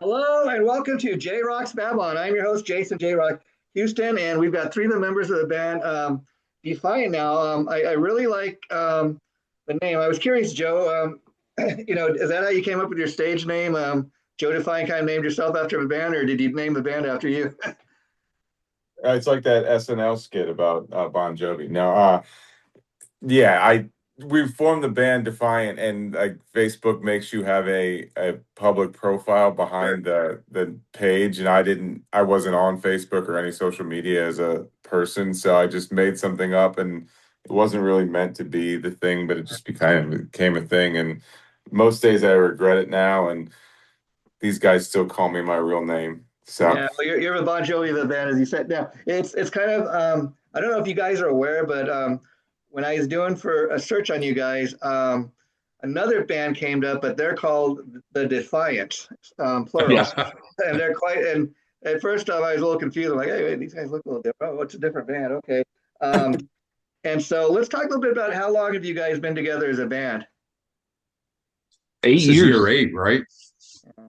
Hello and welcome to JRock's Babylon. I'm your host, Jason JRock Houston, and we've got three of the members of the band Defiant now. I really like the name. I was curious, Joe, is that how you came up with your stage name? Joe Defiant kind of named yourself after a band, or did you name the band after you? It's like that SNL skit about Bon Jovi. No, yeah, I we formed the band Defiant, and like Facebook makes you have a public profile Sure. behind the page, and I wasn't on Facebook or any social media as a person, so I just made something up, and it wasn't really meant to be the thing, but it just became a thing, and most days I regret it now, and these guys still call me my real name, so. Yeah, well, you're the Bon Jovi of the band, as you said. Now, it's kind of I don't know if you guys are aware, but when I was doing for a search on you guys, another band came up, but they're called the Defiant, plural, Yeah. and they're quite. And at first, I was a little confused. I'm like, hey, wait, these guys look a little different. Oh, it's a different band. Okay. Um, and so let's talk a little bit about how long have you guys been together as a band? Eight This is years. year eight, right?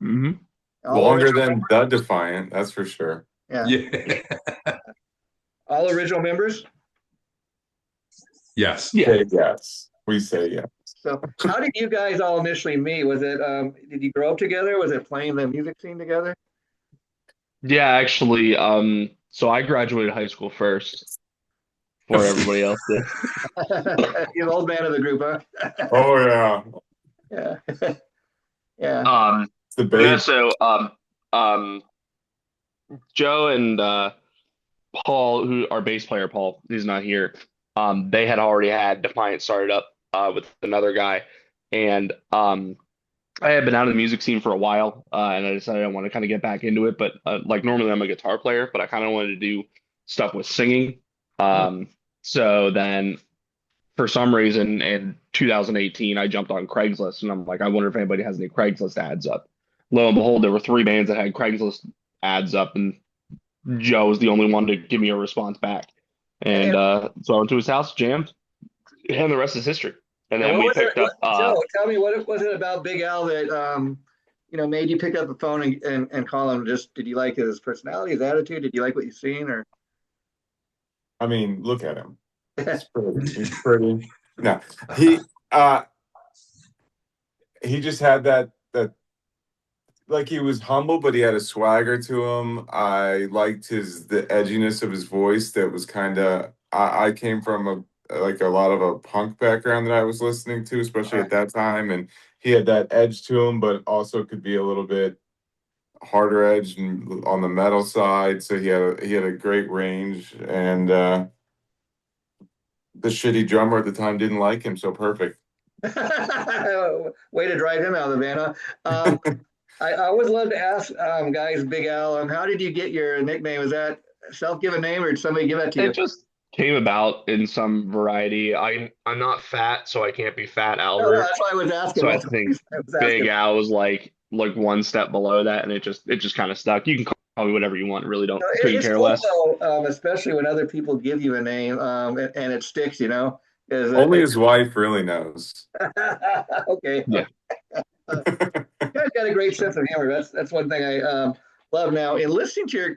hmm All Longer original, than the Defiant, that's for sure. yeah, Yeah. all original members. Yes. Yeah. Say yes. We say yes. So, how did you guys all initially meet? Was it did you grow up together? Was it playing the music scene together? Yeah, actually, so I graduated high school first before everybody else did. You're the old man of the group, huh? Oh yeah, Yeah, yeah. it's the Yeah, babe. so um Joe and Paul, who our bass player, Paul, he's not here. They had already had Defiant started up with another guy. And I had been out of the music scene for a while, and I decided I want to kind of get back into it. But like normally, I'm a guitar player, but I kind of wanted to do stuff with singing. Um, so then, for some reason, in 2018, I jumped on Craigslist, and I'm like, I wonder if anybody has any Craigslist ads up. Lo and behold, there were three bands that had Craigslist ads up, and Joe was the only one to give me a response back. And And, so I went to his house, jammed, and the rest is history. And and then what we was it, picked up. Joe? Tell me what was it about Big Al that made you pick up the phone and call him? Just did you like his personality, his attitude? Did you like what you've seen, or? I mean, look at him. He's pretty. He's pretty. No, he uh he just had that like he was humble, but he had a swagger to him. I liked the edginess of his voice. That was kind of. I came from a lot of a punk background that I was listening to, especially at that time, and he had that edge to him, but also could be a little bit harder edge and on the metal side. So he had a great range, and the shitty drummer at the time didn't like him. So perfect. Way to drive him out of the van, huh? I always love to ask guys, Big Al, how did you get your nickname? Was that a self-given name, or did somebody give that to It you? just came about in some variety. I'm not fat, so I can't be Fat No, no, Albert. that's why I was asking. So I That's why think I was Big asking. Al was like one step below that, and it just kind of stuck. You can call me whatever you want. Really don't No, couldn't it's care cool less. though, especially when other people give you a name and it sticks. Is Only his wife really knows. okay. Yeah. You guys got a great sense of humor. That's one thing I love. Now, in listening to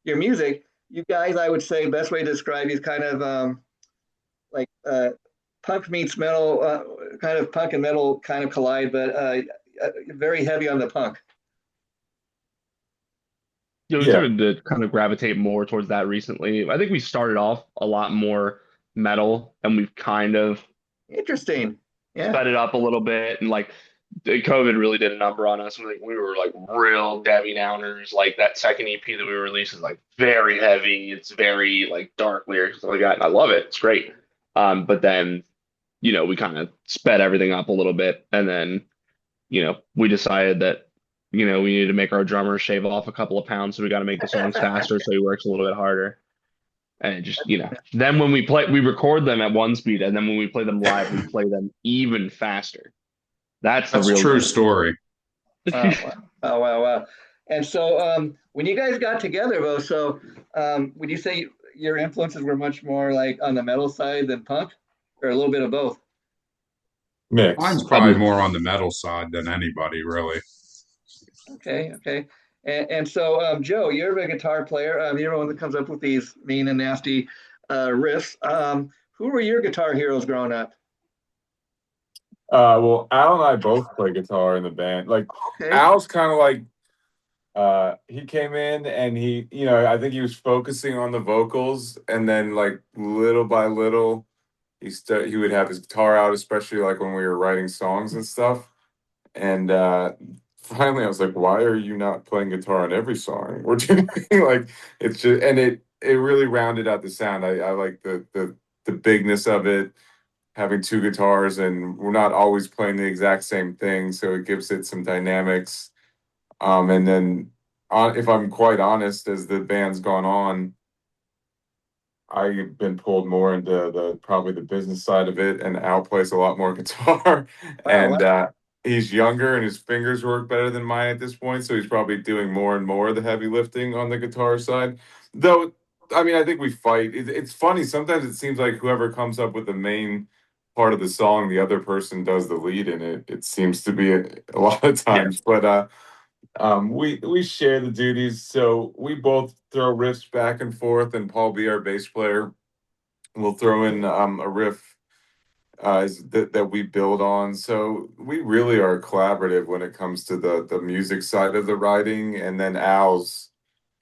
your music, you guys, I would say, best way to describe you is kind of like punk meets metal, kind of punk and metal kind of collide, but very heavy on the punk. We Yeah, started to kind of gravitate more towards that recently. I think we started off a lot more metal, and we've kind of Interesting. Yeah. sped it up a little bit. And like COVID really did a number on us. We were like real Debbie Downers. Like that second EP that we released is like very heavy. It's very like dark lyrics and stuff like that. And I love it. It's great. But then, we kind of sped everything up a little bit. And then, we decided that, we needed to make our drummer shave off a couple of pounds. So we got to make the songs faster. So he works a little bit harder. And it just, then when we record them at one speed. And then when we play them live, we play them even faster. That's the That's a real true difference. story. Wow. Oh, wow, wow. And so when you guys got together, though, so would you say your influences were much more like on the metal side than punk, or a little bit of both? mix. Mine's I probably mean, more on the metal side than anybody, really. Okay, okay. And so, Joe, you're a guitar player. You're the one that comes up with these mean and nasty riffs. Who were your guitar heroes growing up? Well, Al and I both play guitar in the band. Like Okay. Al's kind of like he came in and I think he was focusing on the vocals, and then like little by little he would have his guitar out, especially like when we were writing songs and stuff. And finally I was like, why are you not playing guitar on every song we're doing? Like it's just, and it really rounded out the sound. I like the bigness of it, having two guitars, and we're not always playing the exact same thing, so it gives it some dynamics. And then, if I'm quite honest, as the band's gone on, I've been pulled more into the probably the business side of it, and Al plays a lot more guitar, Wow. and he's younger, and his fingers work better than mine at this point, so he's probably doing more and more of the heavy lifting on the guitar side. Though, I mean, I think we fight. It's funny. Sometimes it seems like whoever comes up with the main part of the song, the other person does the lead in it. It seems to be a lot of Yeah. times, but we share the duties, so we both throw riffs back and forth, and Paul B, our bass player, will throw in a riff that we build on. So we really are collaborative when it comes to the music side of the writing, and then Al's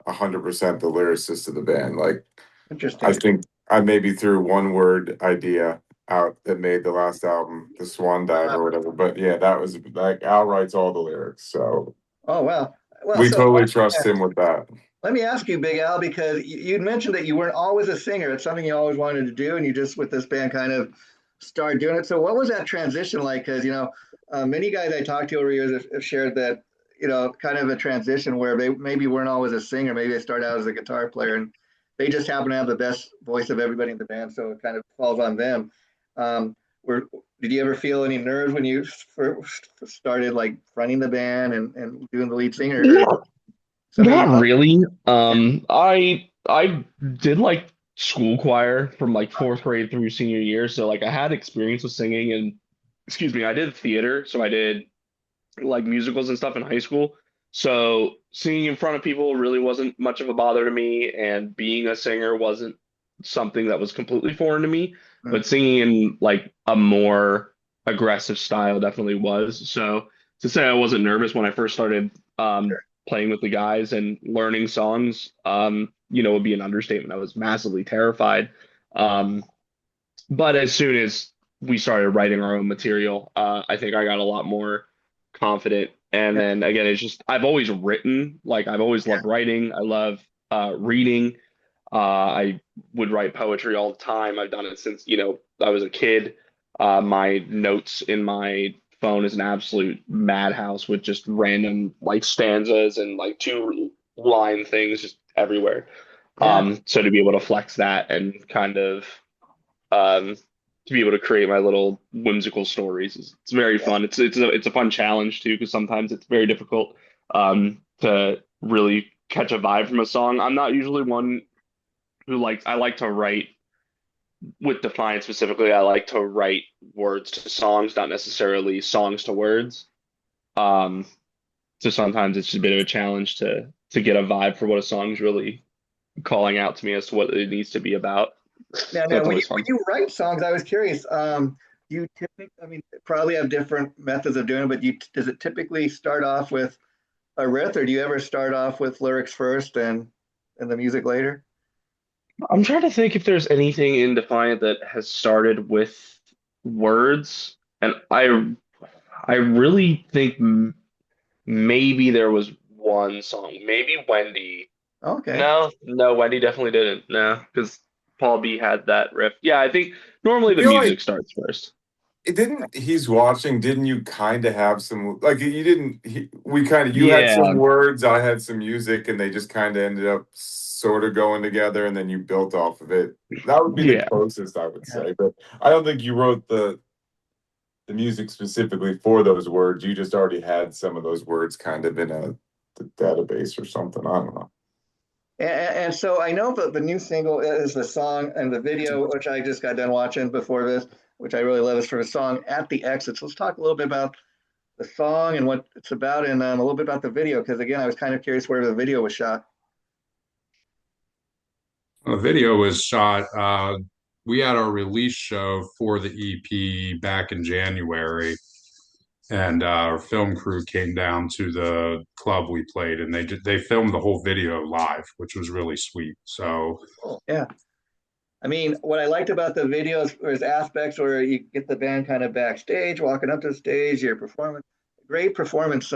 100% the lyricist of the band. Like I Interesting. think I maybe threw one word idea out that made the last album, the Swan Dive or whatever. But yeah, that was like Al writes all the lyrics, so Oh, wow. Well, we so totally trust him with that. let me ask you, Big Al, because you'd mentioned that you weren't always a singer. It's something you always wanted to do, and you just with this band kind of started doing it. So, what was that transition like? Because many guys I talked to over the years have shared that kind of a transition where they maybe weren't always a singer. Maybe they started out as a guitar player, and they just happen to have the best voice of everybody in the band, so it kind of falls on them. Were did you ever feel any nerves when you first started like fronting the band and doing the lead singer? Or Not, something you not really. I did like school choir from like fourth grade through senior year, so like I had experience with singing and excuse me, I did theater, so I did like musicals and stuff in high school. So singing in front of people really wasn't much of a bother to me, and being a singer wasn't something that was completely foreign to me. Mm, But singing in like a more aggressive style definitely was. So to say I wasn't nervous when I first started playing with the guys and learning songs, would be an understatement. I was massively terrified. Um, but as soon as we started writing our own material, I think I got a lot more confident. And yeah, then again, it's just I've always written, like I've always yeah. loved writing. I love reading. I would write poetry all the time. I've done it since, I was a kid. My notes in my phone is an absolute madhouse with just random like stanzas and like two line things just everywhere. Yeah. So to be able to flex that and kind of um, to be able to create my little whimsical stories. It's very fun. It's a fun challenge too because sometimes it's very difficult to really catch a vibe from a song. I'm not usually one who likes. I like to write with Defiant specifically. I like to write words to songs, not necessarily songs to words. Um, so sometimes it's just a bit of a challenge to get a vibe for what a song's really calling out to me as to what it needs to be about. Now, So now it's when you always fun. write songs, I was curious. Do you typically, I mean, probably have different methods of doing it, but does it typically start off with a riff, or do you ever start off with lyrics first and the music later? I'm trying to think if there's anything in Defiant that has started with words, and I really think maybe there was one song, maybe Wendy. Okay. No, no, Wendy definitely didn't. No, because Paul B had that riff. Yeah, I think I normally the feel like music starts first. it didn't. He's watching. Didn't you kind of have some like you didn't? We kind of you had Yeah, some words, I had some music, and they just kind of ended up sort of going together, and then you built off of it. That would be the yeah. closest I would Yeah. say, but I don't think you wrote the music specifically for those words. You just already had some of those words kind of in the database or something. I don't know. And so I know that the new single is the song and the video, which I just got done watching before this, which I really love, is for the song At the Exits. Let's talk a little bit about the song and what it's about, and a little bit about the video. Because again, I was kind of curious where the video was shot. The video was shot. We had our release show for the EP back in January, and our film crew came down to the club we played, and they filmed the whole video live, which was really sweet. So, Cool. Yeah. I mean, what I liked about the videos was aspects where you get the band kind of backstage, walking up to the stage, your performance, great performance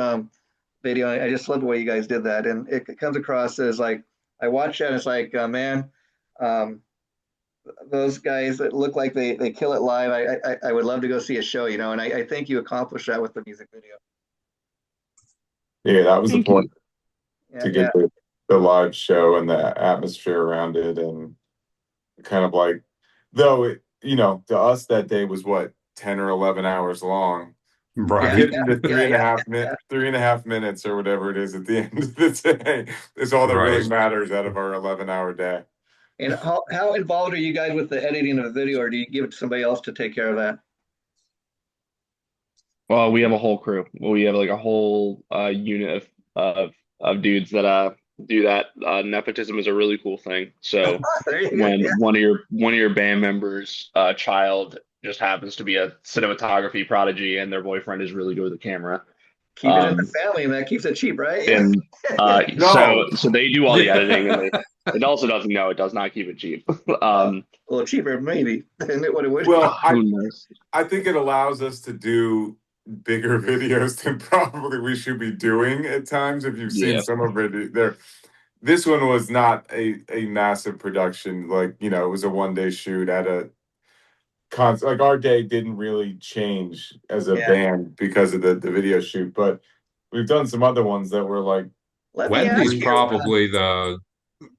video. I just love the way you guys did that. And it comes across as like, I watch that and it's like, man, um, those guys that look like they kill it live. I would love to go see a show, you know, and I think you accomplished that with the music video. Yeah, that was the Thank point, Yeah, to get the live show and the atmosphere around it, and kind of like, though it, to us that day was what, 10 or 11 hours long. right. Getting to 3.5 minutes or whatever it is at the end of the day is all that really Right. matters out of our 11-hour day. And how involved are you guys with the editing of the video, or do you give it to somebody else to take care of that? Well, we have a whole crew. We have like a whole unit of dudes that do that. Nepotism is a really cool thing. So There you go. when Yeah. one of your band members' child just happens to be a cinematography prodigy and their boyfriend is really good with the camera, Keep it in the family, and that keeps it cheap, right? Yeah. and No. so they do all the Yeah. editing, and it also doesn't know it does not keep it cheap. A little cheaper, maybe, than what it would Well, Who knows? I think it allows us to do bigger videos than probably we should be doing at times. If you've seen Yeah. some of it, this one was not a massive production. Like, it was a 1-day shoot at a concert. Like, our day didn't really change as a Yeah. band because of the video shoot, but we've done some other ones that were like, Let me ask Wendy's you, probably the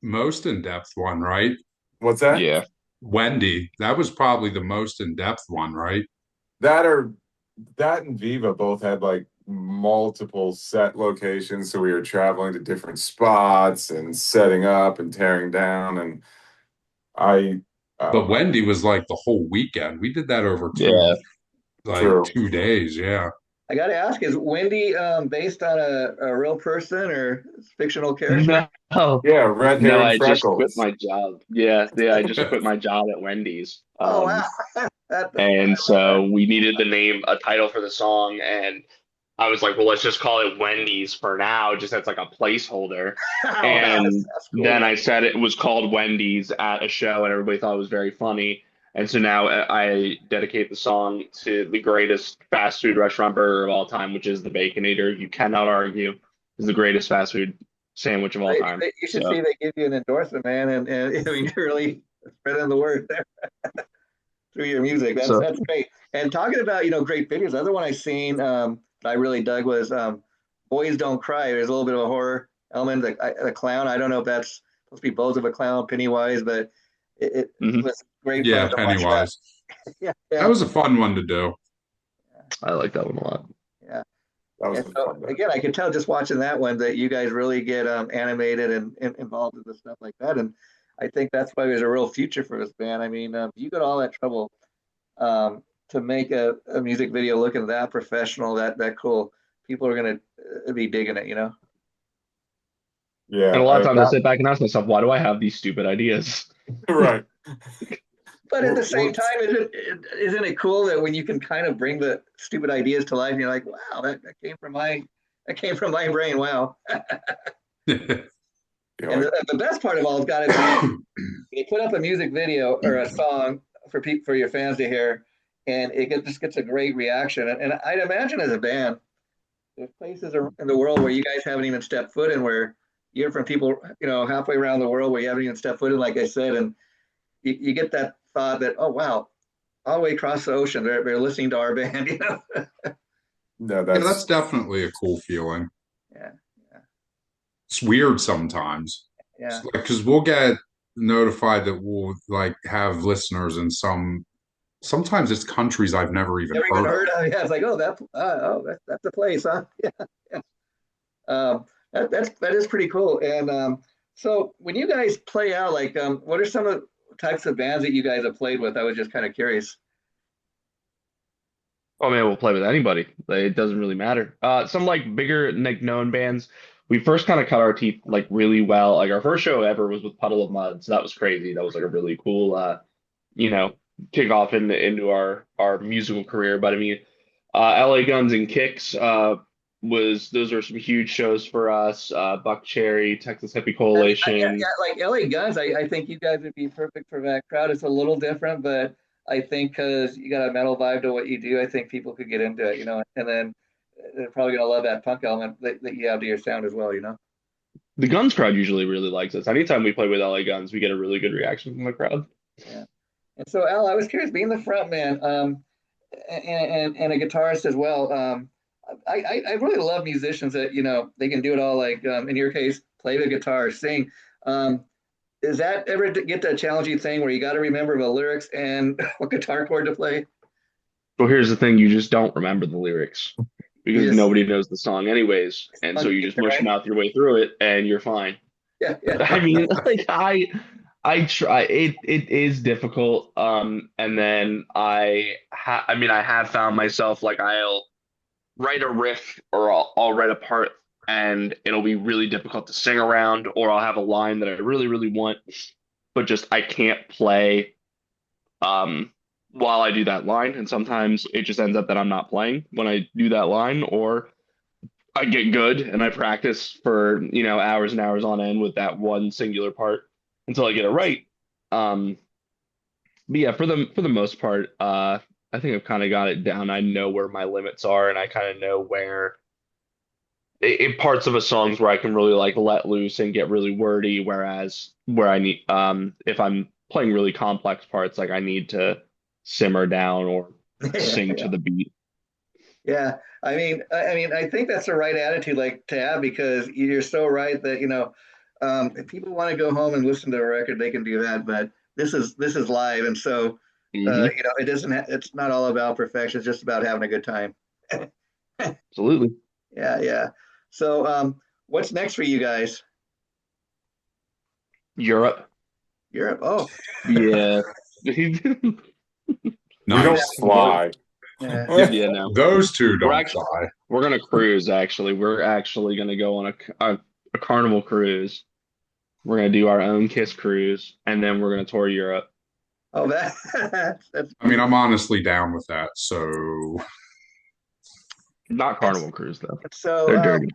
most in-depth one, right? what's that? Yeah. Wendy, that was probably the most in-depth one, right? That and Viva both had like multiple set locations, so we were traveling to different spots and setting up and tearing down. And But Wendy was like the whole weekend. We did that over Yeah. True. 2 days. Yeah. I got to ask, is Wendy based on a real person or fictional character? No. Yeah, red hair No, and I just quit freckles. my job. Yeah, I just quit my job at Wendy's. Oh, wow. And so we needed the name, a title for the song, and I was like, well, let's just call it Wendy's for now, just as like a placeholder. And that's cool. then I said it was called Wendy's at a show, and everybody thought it was very funny. And so now I dedicate the song to the greatest fast food restaurant burger of all time, which is the Baconator. You cannot argue. It's the greatest fast food sandwich of all time. You should So, see they give you an endorsement, man, and I mean, you're really spreading the word there through your music. That's great. And talking about great videos, the other one I seen that I really dug was Boys Don't Cry. There's a little bit of a horror element. The clown. I don't know if that's supposed to be Bones of a Clown, Pennywise, but it was great Yeah, fun to watch Pennywise. that. Yeah, That was a fun one to do. I like that one a lot. yeah. That was And so fun. again, I could tell just watching that one that you guys really get animated and involved in the stuff like that, and I think that's why there's a real future for this band. I mean, you got all that trouble to make a music video looking that professional, that cool. People are gonna be digging it, Yeah, And a lot of times I sit back and ask myself, why do I have these stupid ideas? right. But at the same time, isn't it cool that when you can kind of bring the stupid ideas to life, and you're like, wow, that came from my brain. Wow. And the best part of all has got to be you put up a music video or a song for your fans to hear, and just gets a great reaction. And I'd imagine as a band, there's places in the world where you guys haven't even stepped foot in, where you hear from people, halfway around the world where you haven't even stepped foot in, like I said, and you get that thought that, oh wow, all the way across the ocean, they're listening to our band. No, that's definitely a cool feeling. Yeah. It's weird sometimes. Yeah. Because we'll get notified that we'll like have listeners in sometimes it's countries I've never even heard of. Yeah, it's like, oh, that's a place, huh? Yeah. That is pretty cool. And so when you guys play out, like, what are some of the types of bands that you guys have played with? I was just kind of curious. Oh man, we'll play with anybody. Like, it doesn't really matter. Some like bigger like known bands. We first kind of cut our teeth like really well. Like our first show ever was with Puddle of Mud, so that was crazy. That was like a really cool, you know, kickoff into our musical career. But I mean, LA Guns and Kicks was those are some huge shows for us. Buck Cherry, Texas Hippie Yeah, Coalition. like LA Guns, I think you guys would be perfect for that crowd. It's a little different, but I think because you got a metal vibe to what you do, I think people could get into it, and then they're probably gonna love that punk element that you have to your sound as well. The Guns crowd usually really likes us. Anytime we play with LA Guns, we get a really good reaction from the crowd. Yeah. And so, Al, I was curious, being the front man, and a guitarist as well. I really love musicians that they can do it all. Like in your case, play the guitar, sing. Um, Does that ever get that challenging thing where you got to remember the lyrics and what guitar chord to play? Well, here's the thing, you just don't remember the lyrics You because just nobody knows the song anyways. And so you spontaneous, just mush right? mouth your way through it and you're fine. Yeah, yeah. I mean, like I try it is difficult. And then I mean I have found myself like I'll write a riff or I'll write a part and it'll be really difficult to sing around, or I'll have a line that I really, really want, but just I can't play um while I do that line. And sometimes it just ends up that I'm not playing when I do that line, or I get good and I practice for, hours and hours on end with that one singular part until I get it right. Um, but yeah, for the most part, I think I've kind of got it down. I know where my limits are, and I kind of know where in parts of a songs where I can really like let loose and get really wordy, whereas where I need if I'm playing really complex parts, like I need to simmer down or Yeah, sing to yeah. the beat. Yeah. I mean, I think that's the right attitude, like to have, because you're so right that if people want to go home and listen to a record, they can do that. But this is live, and so Hmm. it doesn't. It's not all about perfection. It's just about having a good time. Absolutely. Yeah, yeah. So, what's next for you guys? Europe. Europe. Oh, Yeah. We don't Nice. fly. yeah. Yeah, no. Those two We're don't actually fly. we're gonna cruise actually. We're actually gonna go on a carnival cruise. We're gonna do our own Kiss cruise, and then we're gonna tour Europe. Oh, that that's I mean, cute. I'm honestly down with that. So, Not And, carnival cruise though. and so, They're dirty.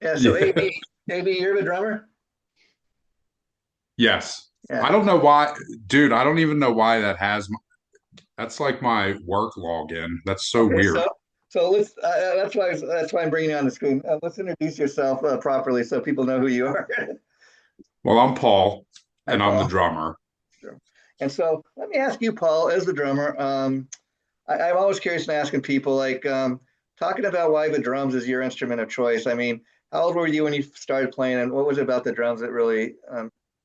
yeah. So, yeah. AB, you're the drummer. Yes. Yeah. I don't know why, dude, I don't even know why that's like my work login. That's so Okay. weird. So let's. That's why I'm bringing you on the screen. Let's introduce yourself properly so people know who you are. Well, I'm Paul Hi, and I'm the Paul. drummer. Sure. And so let me ask you, Paul, as the drummer. I'm always curious in asking people, like, talking about why the drums is your instrument of choice. I mean, how old were you when you started playing, and what was it about the drums that really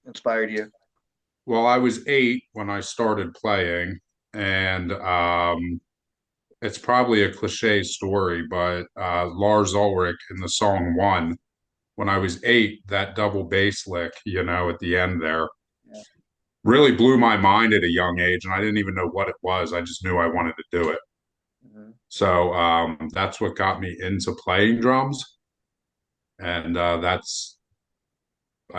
inspired you? Well, I was 8 when I started playing, and it's probably a cliche story, but Lars Ulrich in the song One, when I was 8, that double bass lick, at the end there, Yeah. really blew my mind at a young age, and I didn't even know what it was. I just knew I wanted to do it. Mhm. So that's what got me into playing drums, and I've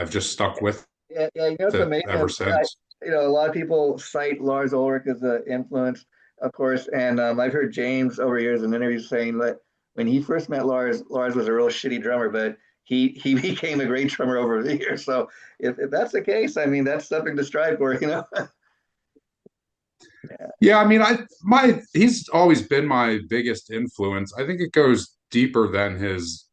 just stuck with Yeah, yeah. It's it amazing. ever since. A lot of people cite Lars Ulrich as an influence, of course, and I've heard James over years in interviews saying that when he first met Lars, Lars was a real shitty drummer, but he became a great drummer over the years. So if that's the case, I mean, that's something to strive for. Yeah, Yeah, I mean, he's always been my biggest influence. I think it goes deeper than his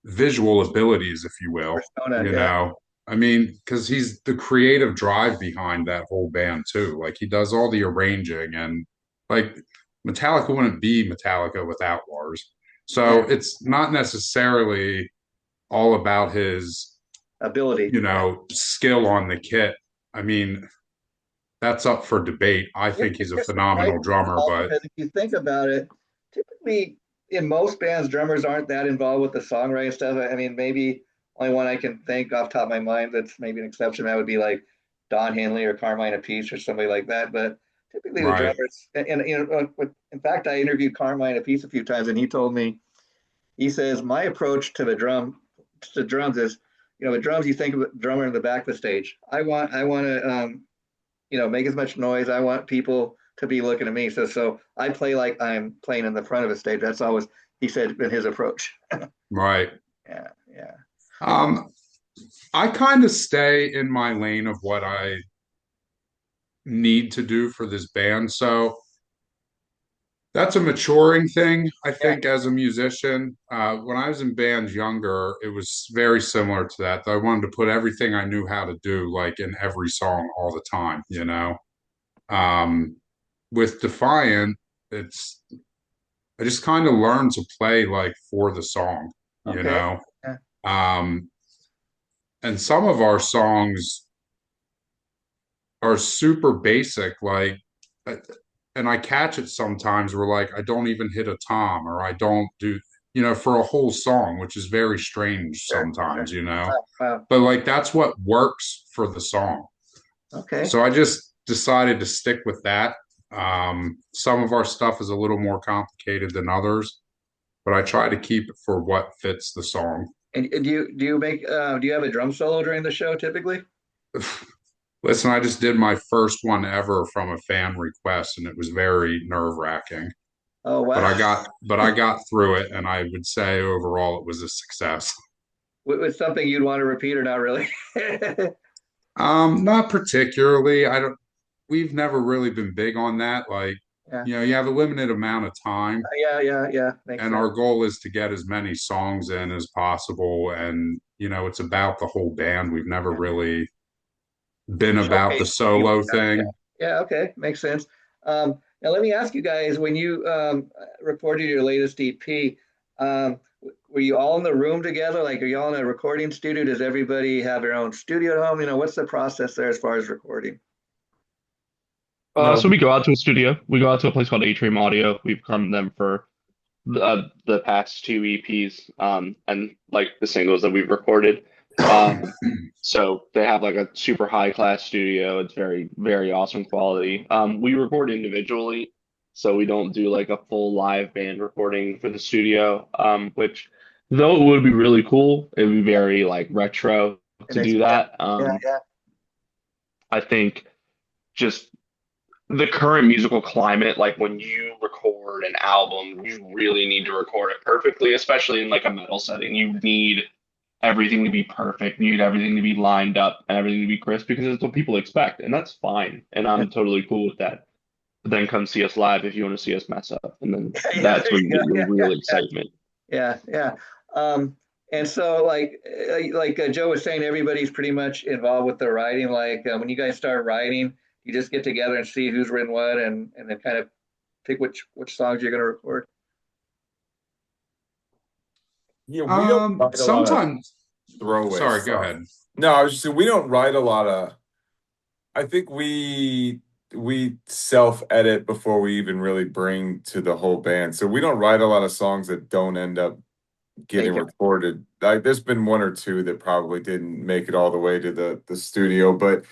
visual abilities, if you will. persona. You Yeah, know, I mean, because he's the creative drive behind that whole band too. Like he does all the arranging, and like Metallica wouldn't be Metallica without Lars. yeah. So it's not necessarily all about his, Ability. skill on the kit. I mean, that's up for debate. I think It's he's a just surprising, phenomenal drummer, Paul, but because if you think about it, typically in most bands, drummers aren't that involved with the songwriting stuff. I mean, maybe only one I can think off the top of my mind that's maybe an exception. That would be like Don Henley or Carmine Appice or somebody like that. But typically the Right. drummers, and you know, in fact, I interviewed Carmine a piece a few times, and he told me, he says, my approach to the drums is, you know, with drums, you think of the drummer in the back of the stage. I want to, you know, make as much noise. I want people to be looking at me. So I play like I'm playing in the front of a stage. That's always, he said, been his approach. Right. Yeah, yeah. Um, I kind of stay in my lane of what I need to do for this band. So that's a maturing thing, I Yeah. think, as a musician. When I was in bands younger, it was very similar to that. I wanted to put everything I knew how to do, like in every song all the time, you know? Um, with Defiant, it's, I just kind of learned to play like for the song, you Okay. know? Yeah. Um, and some of our songs are super basic, like, uh, and I catch it sometimes where like I don't even hit a tom or I don't do, you know, for a whole song, which is very strange Sure. Sure. sometimes, you know. Wow. Wow. But like that's what works for the song. Okay. So I just decided to stick with that. Some of our stuff is a little more complicated than others, but I try to keep it for what fits the song. And do you make do you have a drum solo during the show typically? Listen, I just did my first one ever from a fan request, and it was very nerve-wracking. Oh But wow. I got through it, and I would say overall it was a success. With something you'd want to repeat or not really? Not particularly. I don't. We've never really been big on that. Like, Yeah. you know, you have a limited amount of time, Yeah. Yeah. Yeah. Makes and sense. our goal is to get as many songs in as possible. And you know, it's about the whole band. We've never Yeah. really been about the Showcase you. solo Yeah. thing. Yeah. Okay. Makes sense. Now let me ask you guys: when you recorded your latest EP, were you all in the room together? Like, are you all in a recording studio? Does everybody have their own studio at home? You know, what's the process there as far as recording? So No, we go out to a studio. We go out to a place called Atrium Audio. We've come to them for the past two EPs, and like the singles that we've recorded. Um, so they have like a super high class studio. It's very, very awesome quality. We record individually, so we don't do like a full live band recording for the studio. Which though it would be really cool, it would be very like retro It to makes do yeah, that. yeah, yeah. I think just the current musical climate, like when you record an album, you really need to record it perfectly, especially in like a metal setting. You need everything to be perfect. You need everything to be lined up and everything to be crisp because it's what people expect, and that's fine. And Yeah, I'm totally cool with that. But then come see us live if you want to see us mess up, and then yeah, that's there where you you go. get your Yeah, real excitement. yeah, yeah. And so, like Joe was saying, everybody's pretty much involved with the writing. Like when you guys start writing, you just get together and see who's written what, and then kind of pick which songs you're going to record. yeah, we don't write a lot of Sometimes, throwaway sorry, go stuff. ahead. No, I was just saying we don't write a lot of. I think we self edit before we even really bring to the whole band. So we don't write a lot of songs that don't end up getting Take it. recorded. Like there's been one or two that probably didn't make it all the way to the studio, but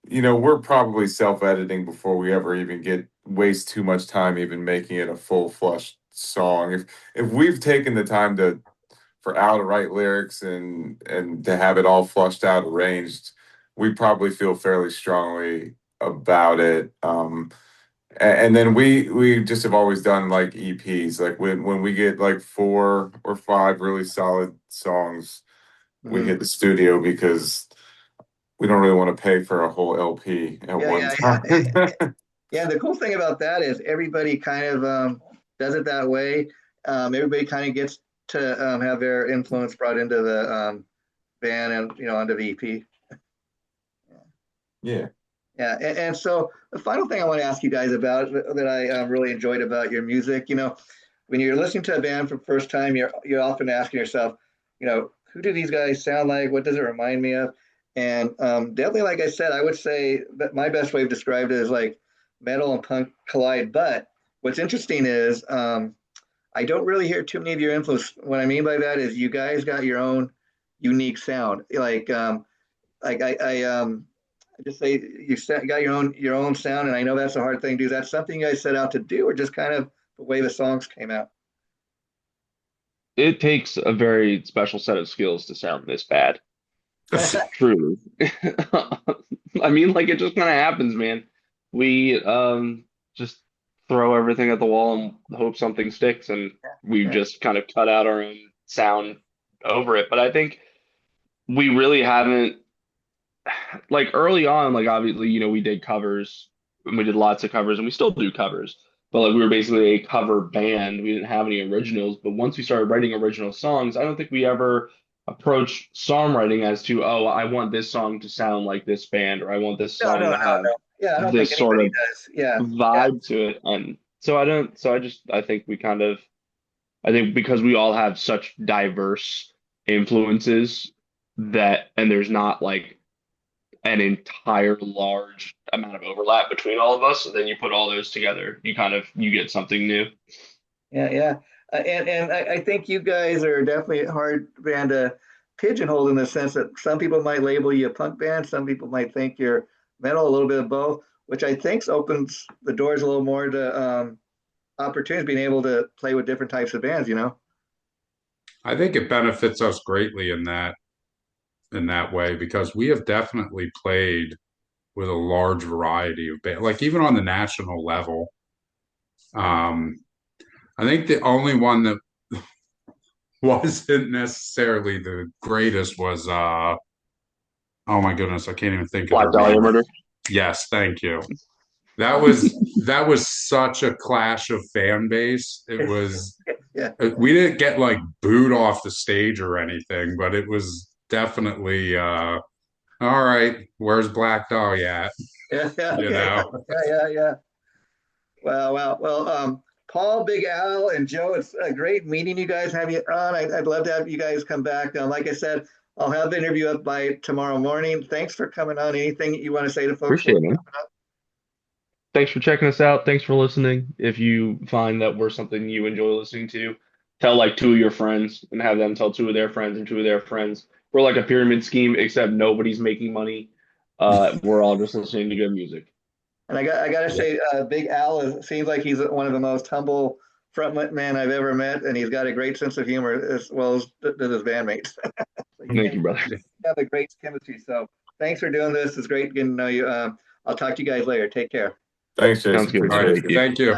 you know, we're probably self-editing before we ever even get waste too much time even making it a full flushed song. If we've taken the time for Al to write lyrics and to have it all flushed out, arranged, we probably feel fairly strongly about it. And then we just have always done like EPs. Like when we get like 4 or 5 really solid songs, we Mhm. hit the studio because we don't really want to pay for a whole LP at Yeah, one yeah, yeah. time. Yeah, the cool thing about that is everybody kind of does it that way. Everybody kind of gets to have their influence brought into the band and onto the EP. Yeah. Yeah, and so the final thing I want to ask you guys about that I really enjoyed about your music, when you're listening to a band for the first time, you're often asking yourself, who do these guys sound like? What does it remind me of? And definitely, like I said, I would say that my best way of describing it is like metal and punk collide. But what's interesting is I don't really hear too many of your influence. What I mean by that is you guys got your own unique sound. Like I I just say got your own sound, and I know that's a hard thing to do. That's something you guys set out to do, or just kind of the way the songs came out? It takes a very special set of skills to sound this bad. Truly. I mean, like it just kind of happens, man. We just throw everything at the wall and hope something sticks, and we've just kind of cut out our own sound over it. But I think we really haven't, like early on, like obviously, we did covers and we did lots of covers and we still do covers. But like we were basically a cover band. We didn't have any originals. But once we started writing original songs, I don't think we ever approached songwriting as to, oh, I want this song to sound like this band, or I want this No, song no, to no, have no. Yeah, I don't think this sort anybody of does. Yeah, yeah, vibe to it. And so I don't, so I think we kind of, I think because we all have such diverse influences and there's not like an entire large amount of overlap between all of us. So then you put all those together, you get something new. yeah, yeah. And I think you guys are definitely a hard band to pigeonhole in the sense that some people might label you a punk band, some people might think you're metal, a little bit of both, which I think opens the doors a little more to opportunities, being able to play with different types of bands. I think it benefits us greatly in that way because we have definitely played with a large variety of bands, like even on the national level. I think the only one that wasn't necessarily the greatest was oh my goodness, I can't even think of Black their Dahlia name. Murder. Yes, thank you. That was such a clash of fan base. It was Yeah, we didn't get like booed off the stage or anything, but it was definitely all right, where's Black Dahlia at? yeah, yeah, You okay. know. Yeah, yeah, yeah. Well, Paul, Big Al, and Joe, it's great meeting you guys. Have you on? I'd love to have you guys come back. Like I said, I'll have the interview up by tomorrow morning. Thanks for coming on. Anything you want to say to folks? Appreciate it, man. Thanks for checking us out. Thanks for listening. If you find that we're something you enjoy listening to, tell like two of your friends and have them tell two of their friends and two of their friends. We're like a pyramid scheme, except nobody's making money. We're all just listening to good music. And I got to say, Big Al seems like he's one of the most humble front man I've ever met, and he's got a great sense of humor as well as his bandmates. Thank you, brother. Have a great chemistry. So thanks for doing this. It's great getting to know you. I'll talk to you guys later. Take care. Thanks, Jason. Sounds good. All right, Thank you. thank you.